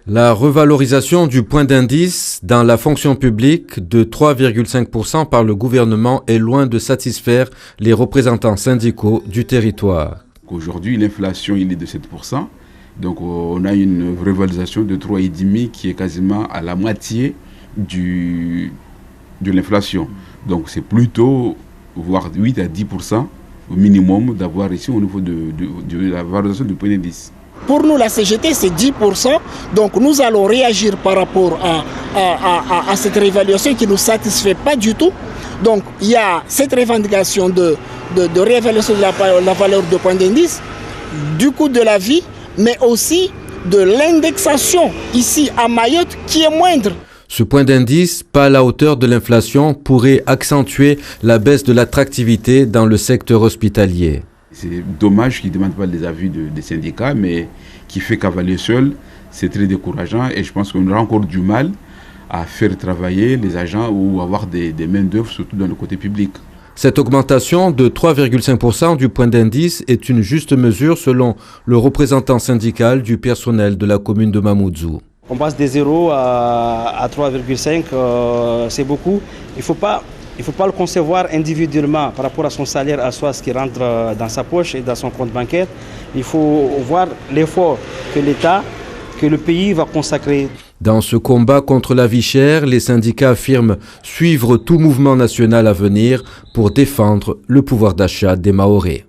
La revalorisation du point d'indice dans la fonction publique de 3,5% par le gouvernement est loin de satisfaire les représentants syndicaux du territoire. Aujourd'hui, l'inflation il est de 7%. Donc on a une revalorisation de 3,5% qui est quasiment à la moitié de l'inflation. Donc c'est plutôt, voire 8 à 10% au minimum d'avoir ici au niveau de la valorisation du point d'indice. Pour nous, la CGT, c'est 10%. Donc, nous allons réagir par rapport à cette réévaluation qui ne nous satisfait pas du tout. Donc, il y a cette revendication de réévaluation de la valeur de point d'indice, du coût de la vie, mais aussi de l'indexation ici à Mayotte qui est moindre. Ce point d'indice, pas à la hauteur de l'inflation, pourrait accentuer la baisse de l'attractivité dans le secteur hospitalier. C'est dommage qu'ils ne demandent pas les avis des syndicats, mais qui fait cavaler seul, c'est très décourageant et je pense qu'on aura encore du mal à faire travailler les agents ou avoir des main-d'œuvre, surtout dans le côté public. Cette augmentation de 3,5% du point d'indice est une juste mesure selon le représentant syndical du personnel de la commune de Mamoudzou. On passe des 0 à 3,5, c'est beaucoup. Il ne faut pas le concevoir individuellement par rapport à son salaire, à soi, ce qui rentre dans sa poche et dans son compte bancaire. Il faut voir l'effort que l'État, que le pays va consacrer. Dans ce combat contre la vie chère, les syndicats affirment suivre tout mouvement national à venir pour défendre le pouvoir d'achat des Mahorais.